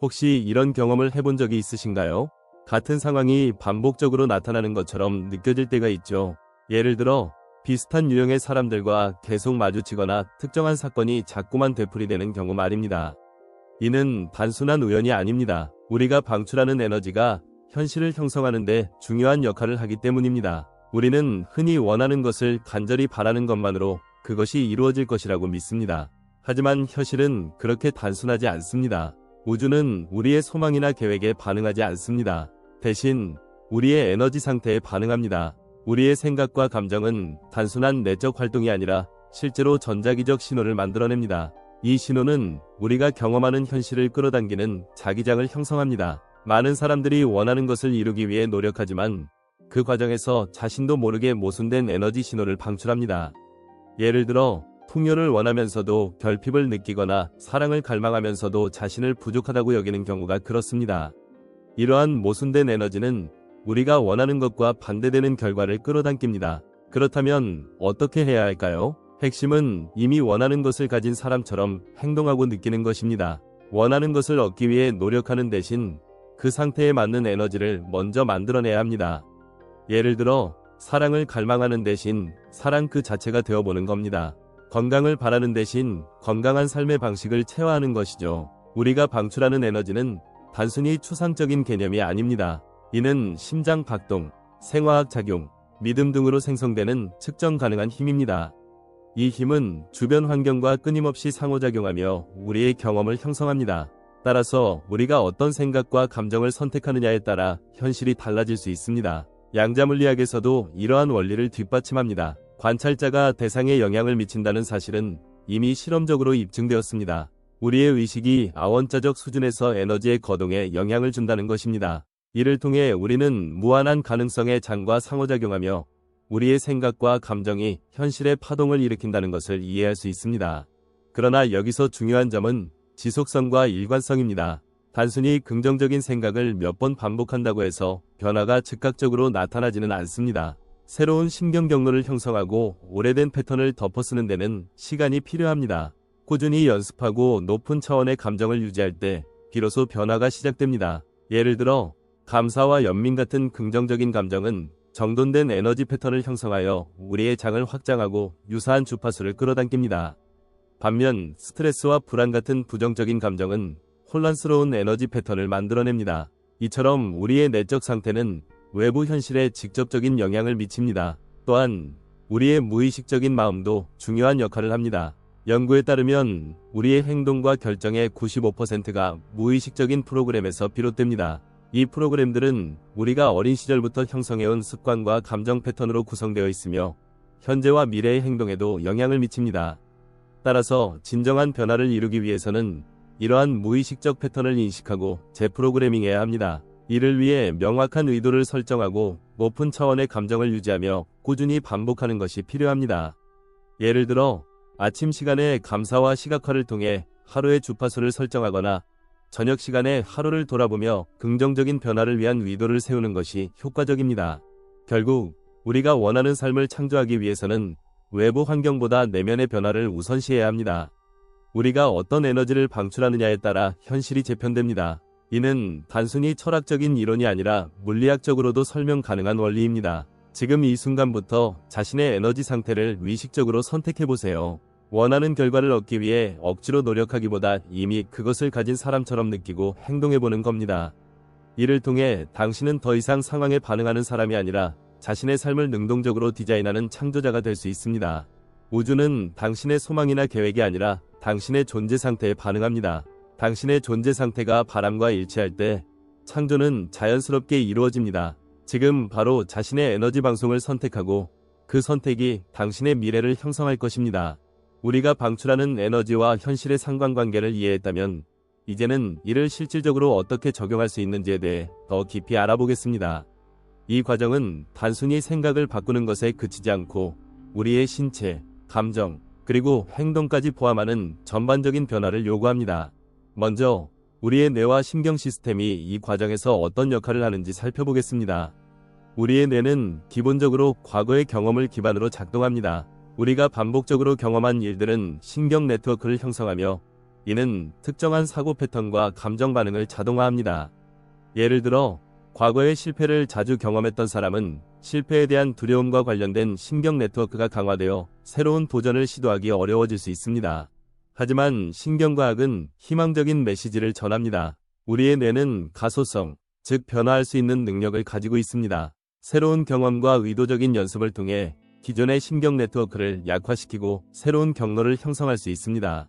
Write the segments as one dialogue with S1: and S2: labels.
S1: 혹시 이런 경험을 해본 적이 있으신가요? 같은 상황이 반복적으로 나타나는 것처럼 느껴질 때가 있죠. 예를 들어 비슷한 유형의 사람들과 계속 마주치거나 특정한 사건이 자꾸만 되풀이되는 경우 말입니다. 이는 단순한 우연이 아닙니다. 우리가 방출하는 에너지가 현실을 형성하는 데 중요한 역할을 하기 때문입니다. 우리는 흔히 원하는 것을 간절히 바라는 것만으로 그것이 이루어질 것이라고 믿습니다. 하지만 현실은 그렇게 단순하지 않습니다. 우주는 우리의 소망이나 계획에 반응하지 않습니다. 대신 우리의 에너지 상태에 반응합니다. 우리의 생각과 감정은 단순한 내적 활동이 아니라 실제로 전자기적 신호를 만들어냅니다. 이 신호는 우리가 경험하는 현실을 끌어당기는 자기장을 형성합니다. 많은 사람들이 원하는 것을 이루기 위해 노력하지만 그 과정에서 자신도 모르게 모순된 에너지 신호를 방출합니다. 예를 들어 풍요를 원하면서도 결핍을 느끼거나 사랑을 갈망하면서도 자신을 부족하다고 여기는 경우가 그렇습니다. 이러한 모순된 에너지는 우리가 원하는 것과 반대되는 결과를 끌어당깁니다. 그렇다면 어떻게 해야 할까요? 핵심은 이미 원하는 것을 가진 사람처럼 행동하고 느끼는 것입니다. 원하는 것을 얻기 위해 노력하는 대신 그 상태에 맞는 에너지를 먼저 만들어내야 합니다. 예를 들어 사랑을 갈망하는 대신 사랑 그 자체가 되어보는 겁니다. 건강을 바라는 대신 건강한 삶의 방식을 체화하는 것이죠. 우리가 방출하는 에너지는 단순히 추상적인 개념이 아닙니다. 이는 심장 박동, 생화학 작용, 믿음 등으로 생성되는 측정 가능한 힘입니다. 이 힘은 주변 환경과 끊임없이 상호작용하며 우리의 경험을 형성합니다. 따라서 우리가 어떤 생각과 감정을 선택하느냐에 따라 현실이 달라질 수 있습니다. 양자물리학에서도 이러한 원리를 뒷받침합니다. 관찰자가 대상에 영향을 미친다는 사실은 이미 실험적으로 입증되었습니다. 우리의 의식이 아원자적 수준에서 에너지의 거동에 영향을 준다는 것입니다. 이를 통해 우리는 무한한 가능성의 장과 상호작용하며 우리의 생각과 감정이 현실의 파동을 일으킨다는 것을 이해할 수 있습니다. 그러나 여기서 중요한 점은 지속성과 일관성입니다. 단순히 긍정적인 생각을 몇 번 반복한다고 해서 변화가 즉각적으로 나타나지는 않습니다. 새로운 신경 경로를 형성하고 오래된 패턴을 덮어쓰는 데는 시간이 필요합니다. 꾸준히 연습하고 높은 차원의 감정을 유지할 때 비로소 변화가 시작됩니다. 예를 들어 감사와 연민 같은 긍정적인 감정은 정돈된 에너지 패턴을 형성하여 우리의 장을 확장하고 유사한 주파수를 끌어당깁니다. 반면 스트레스와 불안 같은 부정적인 감정은 혼란스러운 에너지 패턴을 만들어냅니다. 이처럼 우리의 내적 상태는 외부 현실에 직접적인 영향을 미칩니다. 또한 우리의 무의식적인 마음도 중요한 역할을 합니다. 연구에 따르면 우리의 행동과 결정의 95%가 무의식적인 프로그램에서 비롯됩니다. 이 프로그램들은 우리가 어린 시절부터 형성해온 습관과 감정 패턴으로 구성되어 있으며 현재와 미래의 행동에도 영향을 미칩니다. 따라서 진정한 변화를 이루기 위해서는 이러한 무의식적 패턴을 인식하고 재프로그래밍해야 합니다. 이를 위해 명확한 의도를 설정하고 높은 차원의 감정을 유지하며 꾸준히 반복하는 것이 필요합니다. 예를 들어 아침 시간에 감사와 시각화를 통해 하루의 주파수를 설정하거나 저녁 시간에 하루를 돌아보며 긍정적인 변화를 위한 의도를 세우는 것이 효과적입니다. 결국 우리가 원하는 삶을 창조하기 위해서는 외부 환경보다 내면의 변화를 우선시해야 합니다. 우리가 어떤 에너지를 방출하느냐에 따라 현실이 재편됩니다. 이는 단순히 철학적인 이론이 아니라 물리학적으로도 설명 가능한 원리입니다. 지금 이 순간부터 자신의 에너지 상태를 의식적으로 선택해보세요. 원하는 결과를 얻기 위해 억지로 노력하기보다 이미 그것을 가진 사람처럼 느끼고 행동해보는 겁니다. 이를 통해 당신은 더 이상 상황에 반응하는 사람이 아니라 자신의 삶을 능동적으로 디자인하는 창조자가 될 수 있습니다. 우주는 당신의 소망이나 계획이 아니라 당신의 존재 상태에 반응합니다. 당신의 존재 상태가 바람과 일치할 때 창조는 자연스럽게 이루어집니다. 지금 바로 자신의 에너지 방송을 선택하고 그 선택이 당신의 미래를 형성할 것입니다. 우리가 방출하는 에너지와 현실의 상관관계를 이해했다면 이제는 이를 실질적으로 어떻게 적용할 수 있는지에 대해 더 깊이 알아보겠습니다. 이 과정은 단순히 생각을 바꾸는 것에 그치지 않고 우리의 신체, 감정, 그리고 행동까지 포함하는 전반적인 변화를 요구합니다. 먼저 우리의 뇌와 신경 시스템이 이 과정에서 어떤 역할을 하는지 살펴보겠습니다. 우리의 뇌는 기본적으로 과거의 경험을 기반으로 작동합니다. 우리가 반복적으로 경험한 일들은 신경 네트워크를 형성하며 이는 특정한 사고 패턴과 감정 반응을 자동화합니다. 예를 들어, 과거의 실패를 자주 경험했던 사람은 실패에 대한 두려움과 관련된 신경 네트워크가 강화되어 새로운 도전을 시도하기 어려워질 수 있습니다. 하지만 신경과학은 희망적인 메시지를 전합니다. 우리의 뇌는 가소성, 즉 변화할 수 있는 능력을 가지고 있습니다. 새로운 경험과 의도적인 연습을 통해 기존의 신경 네트워크를 약화시키고 새로운 경로를 형성할 수 있습니다.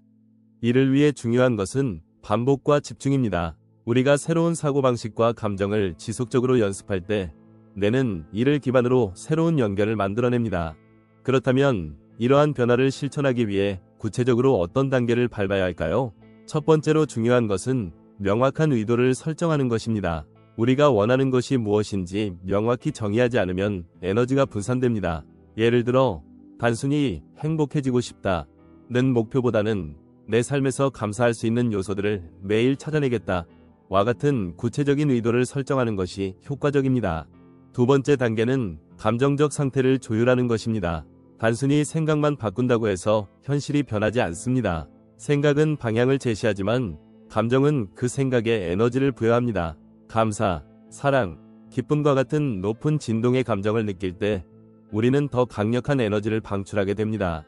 S1: 이를 위해 중요한 것은 반복과 집중입니다. 우리가 새로운 사고방식과 감정을 지속적으로 연습할 때 뇌는 이를 기반으로 새로운 연결을 만들어냅니다. 그렇다면 이러한 변화를 실천하기 위해 구체적으로 어떤 단계를 밟아야 할까요? 첫 번째로 중요한 것은 명확한 의도를 설정하는 것입니다. 우리가 원하는 것이 무엇인지 명확히 정의하지 않으면 에너지가 분산됩니다. 예를 들어, 단순히 행복해지고 싶다는 목표보다는 내 삶에서 감사할 수 있는 요소들을 매일 찾아내겠다 와 같은 구체적인 의도를 설정하는 것이 효과적입니다. 두 번째 단계는 감정적 상태를 조율하는 것입니다. 단순히 생각만 바꾼다고 해서 현실이 변하지 않습니다. 생각은 방향을 제시하지만 감정은 그 생각에 에너지를 부여합니다. 감사, 사랑, 기쁨과 같은 높은 진동의 감정을 느낄 때 우리는 더 강력한 에너지를 방출하게 됩니다.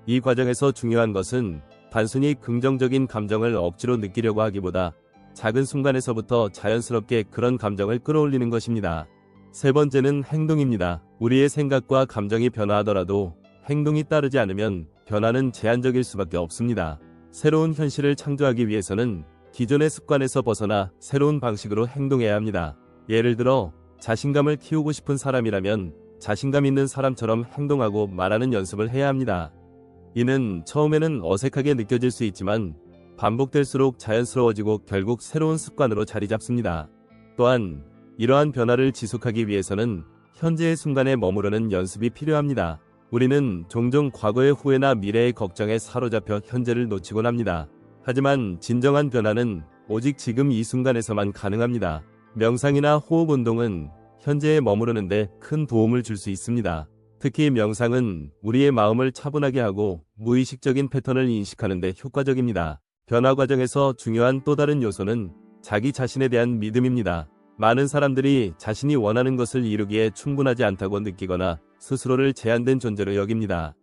S1: 이 과정에서 중요한 것은 단순히 긍정적인 감정을 억지로 느끼려고 하기보다 작은 순간에서부터 자연스럽게 그런 감정을 끌어올리는 것입니다. 세 번째는 행동입니다. 우리의 생각과 감정이 변화하더라도 행동이 따르지 않으면 변화는 제한적일 수밖에 없습니다. 새로운 현실을 창조하기 위해서는 기존의 습관에서 벗어나 새로운 방식으로 행동해야 합니다. 예를 들어, 자신감을 키우고 싶은 사람이라면 자신감 있는 사람처럼 행동하고 말하는 연습을 해야 합니다. 이는 처음에는 어색하게 느껴질 수 있지만 반복될수록 자연스러워지고 결국 새로운 습관으로 자리 잡습니다. 또한 이러한 변화를 지속하기 위해서는 현재의 순간에 머무르는 연습이 필요합니다. 우리는 종종 과거의 후회나 미래의 걱정에 사로잡혀 현재를 놓치곤 합니다. 하지만 진정한 변화는 오직 지금 이 순간에서만 가능합니다. 명상이나 호흡 운동은 현재에 머무르는데 큰 도움을 줄 수 있습니다. 특히 명상은 우리의 마음을 차분하게 하고 무의식적인 패턴을 인식하는 데 효과적입니다. 변화 과정에서 중요한 또 다른 요소는 자기 자신에 대한 믿음입니다. 많은 사람들이 자신이 원하는 것을 이루기에 충분하지 않다고 느끼거나 스스로를 제한된 존재로 여깁니다.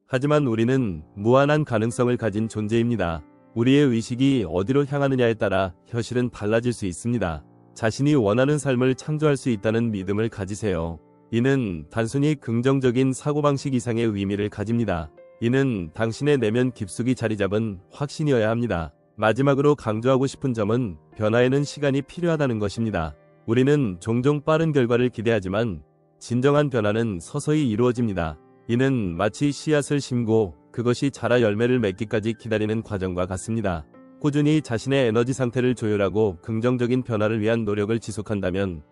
S1: 하지만 우리는 무한한 가능성을 가진 존재입니다. 우리의 의식이 어디로 향하느냐에 따라 현실은 달라질 수 있습니다. 자신이 원하는 삶을 창조할 수 있다는 믿음을 가지세요. 이는 단순히 긍정적인 사고방식 이상의 의미를 가집니다. 이는 당신의 내면 깊숙이 자리 잡은 확신이어야 합니다. 마지막으로 강조하고 싶은 점은 변화에는 시간이 필요하다는 것입니다. 우리는 종종 빠른 결과를 기대하지만 진정한 변화는 서서히 이루어집니다. 이는 마치 씨앗을 심고 그것이 자라 열매를 맺기까지 기다리는 과정과 같습니다. 꾸준히 자신의 에너지 상태를 조율하고 긍정적인 변화를 위한 노력을 지속한다면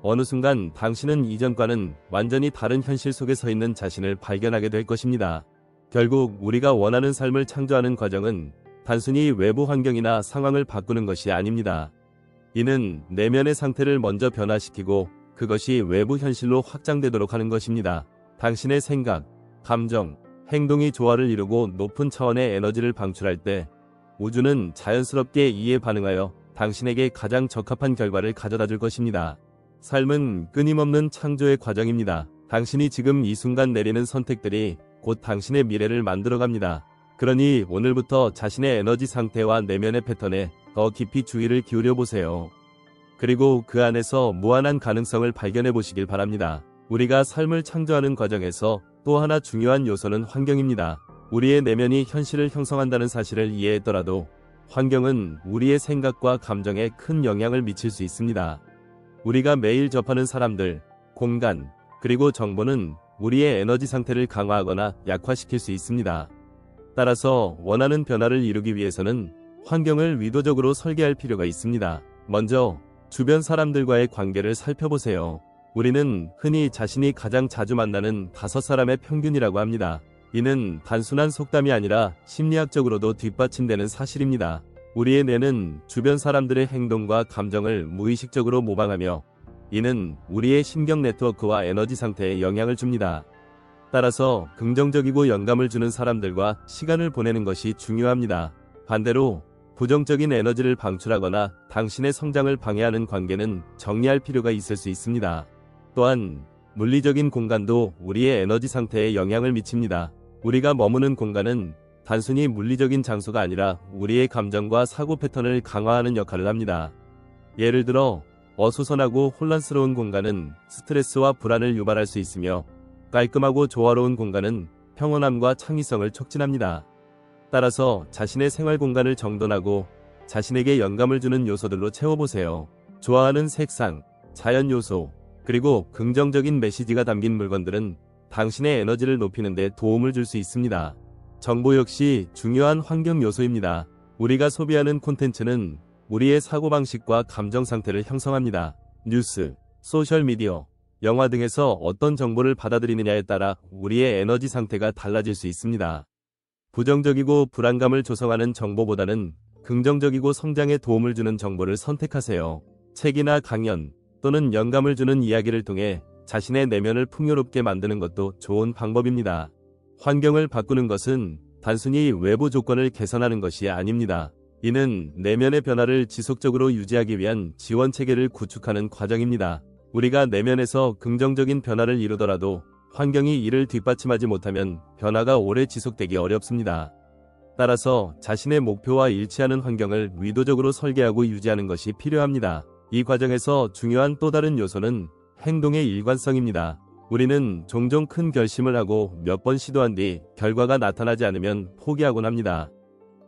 S1: 어느 순간 당신은 이전과는 완전히 다른 현실 속에 서 있는 자신을 발견하게 될 것입니다. 결국 우리가 원하는 삶을 창조하는 과정은 단순히 외부 환경이나 상황을 바꾸는 것이 아닙니다. 이는 내면의 상태를 먼저 변화시키고 그것이 외부 현실로 확장되도록 하는 것입니다. 당신의 생각, 감정, 행동이 조화를 이루고 높은 차원의 에너지를 방출할 때 우주는 자연스럽게 이에 반응하여 당신에게 가장 적합한 결과를 가져다 줄 것입니다. 삶은 끊임없는 창조의 과정입니다. 당신이 지금 이 순간 내리는 선택들이 곧 당신의 미래를 만들어갑니다. 그러니 오늘부터 자신의 에너지 상태와 내면의 패턴에 더 깊이 주의를 기울여 보세요. 그리고 그 안에서 무한한 가능성을 발견해 보시길 바랍니다. 우리가 삶을 창조하는 과정에서 또 하나 중요한 요소는 환경입니다. 우리의 내면이 현실을 형성한다는 사실을 이해했더라도 환경은 우리의 생각과 감정에 큰 영향을 미칠 수 있습니다. 우리가 매일 접하는 사람들, 공간, 그리고 정보는 우리의 에너지 상태를 강화하거나 약화시킬 수 있습니다. 따라서 원하는 변화를 이루기 위해서는 환경을 의도적으로 설계할 필요가 있습니다. 먼저 주변 사람들과의 관계를 살펴보세요. 우리는 흔히 자신이 가장 자주 만나는 5사람의 평균이라고 합니다. 이는 단순한 속담이 아니라 심리학적으로도 뒷받침되는 사실입니다. 우리의 뇌는 주변 사람들의 행동과 감정을 무의식적으로 모방하며 이는 우리의 신경 네트워크와 에너지 상태에 영향을 줍니다. 따라서 긍정적이고 영감을 주는 사람들과 시간을 보내는 것이 중요합니다. 반대로 부정적인 에너지를 방출하거나 당신의 성장을 방해하는 관계는 정리할 필요가 있을 수 있습니다. 또한 물리적인 공간도 우리의 에너지 상태에 영향을 미칩니다. 우리가 머무는 공간은 단순히 물리적인 장소가 아니라 우리의 감정과 사고 패턴을 강화하는 역할을 합니다. 예를 들어 어수선하고 혼란스러운 공간은 스트레스와 불안을 유발할 수 있으며, 깔끔하고 조화로운 공간은 평온함과 창의성을 촉진합니다. 따라서 자신의 생활 공간을 정돈하고 자신에게 영감을 주는 요소들로 채워보세요. 좋아하는 색상, 자연 요소, 그리고 긍정적인 메시지가 담긴 물건들은 당신의 에너지를 높이는 데 도움을 줄 수 있습니다. 정보 역시 중요한 환경 요소입니다. 우리가 소비하는 콘텐츠는 우리의 사고방식과 감정 상태를 형성합니다. 뉴스, 소셜미디어, 영화 등에서 어떤 정보를 받아들이느냐에 따라 우리의 에너지 상태가 달라질 수 있습니다. 부정적이고 불안감을 조성하는 정보보다는 긍정적이고 성장에 도움을 주는 정보를 선택하세요. 책이나 강연 또는 영감을 주는 이야기를 통해 자신의 내면을 풍요롭게 만드는 것도 좋은 방법입니다. 환경을 바꾸는 것은 단순히 외부 조건을 개선하는 것이 아닙니다. 이는 내면의 변화를 지속적으로 유지하기 위한 지원 체계를 구축하는 과정입니다. 우리가 내면에서 긍정적인 변화를 이루더라도 환경이 이를 뒷받침하지 못하면 변화가 오래 지속되기 어렵습니다. 따라서 자신의 목표와 일치하는 환경을 의도적으로 설계하고 유지하는 것이 필요합니다. 이 과정에서 중요한 또 다른 요소는 행동의 일관성입니다. 우리는 종종 큰 결심을 하고 몇 번 시도한 뒤 결과가 나타나지 않으면 포기하곤 합니다.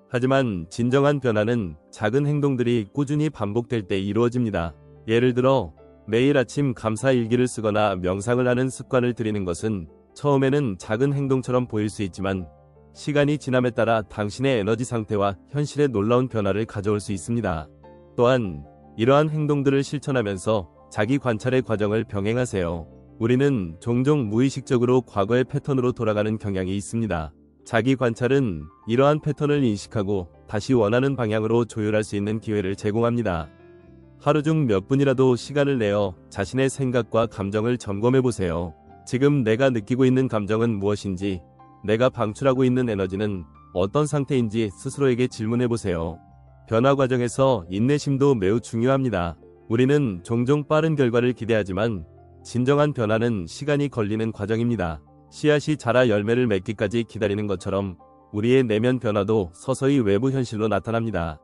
S1: 하지만 진정한 변화는 작은 행동들이 꾸준히 반복될 때 이루어집니다. 예를 들어 매일 아침 감사 일기를 쓰거나 명상을 하는 습관을 들이는 것은 처음에는 작은 행동처럼 보일 수 있지만, 시간이 지남에 따라 당신의 에너지 상태와 현실에 놀라운 변화를 가져올 수 있습니다. 또한 이러한 행동들을 실천하면서 자기 관찰의 과정을 병행하세요. 우리는 종종 무의식적으로 과거의 패턴으로 돌아가는 경향이 있습니다. 자기 관찰은 이러한 패턴을 인식하고 다시 원하는 방향으로 조율할 수 있는 기회를 제공합니다. 하루 중 몇 분이라도 시간을 내어 자신의 생각과 감정을 점검해보세요. 지금 내가 느끼고 있는 감정은 무엇인지, 내가 방출하고 있는 에너지는 어떤 상태인지 스스로에게 질문해보세요. 변화 과정에서 인내심도 매우 중요합니다. 우리는 종종 빠른 결과를 기대하지만 진정한 변화는 시간이 걸리는 과정입니다. 씨앗이 자라 열매를 맺기까지 기다리는 것처럼 우리의 내면 변화도 서서히 외부 현실로 나타납니다.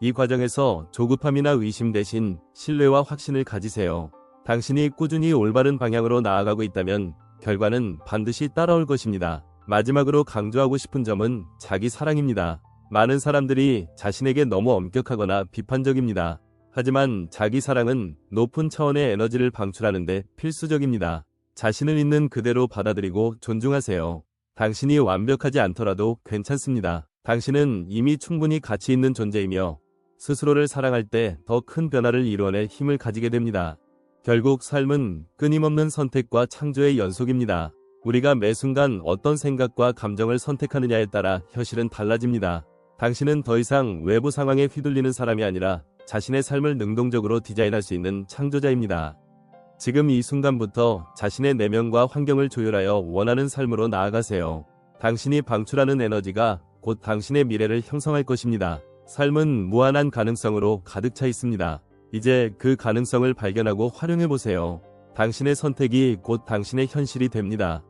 S1: 이 과정에서 조급함이나 의심 대신 신뢰와 확신을 가지세요. 당신이 꾸준히 올바른 방향으로 나아가고 있다면 결과는 반드시 따라올 것입니다. 마지막으로 강조하고 싶은 점은 자기 사랑입니다. 많은 사람들이 자신에게 너무 엄격하거나 비판적입니다. 하지만 자기 사랑은 높은 차원의 에너지를 방출하는데 필수적입니다. 자신을 있는 그대로 받아들이고 존중하세요. 당신이 완벽하지 않더라도 괜찮습니다. 당신은 이미 충분히 가치 있는 존재이며 스스로를 사랑할 때 더 큰 변화를 이루어낼 힘을 가지게 됩니다. 결국 삶은 끊임없는 선택과 창조의 연속입니다. 우리가 매 순간 어떤 생각과 감정을 선택하느냐에 따라 현실은 달라집니다. 당신은 더 이상 외부 상황에 휘둘리는 사람이 아니라 자신의 삶을 능동적으로 디자인할 수 있는 창조자입니다. 지금 이 순간부터 자신의 내면과 환경을 조율하여 원하는 삶으로 나아가세요. 당신이 방출하는 에너지가 곧 당신의 미래를 형성할 것입니다. 삶은 무한한 가능성으로 가득 차 있습니다. 이제 그 가능성을 발견하고 활용해보세요. 당신의 선택이 곧 당신의 현실이 됩니다.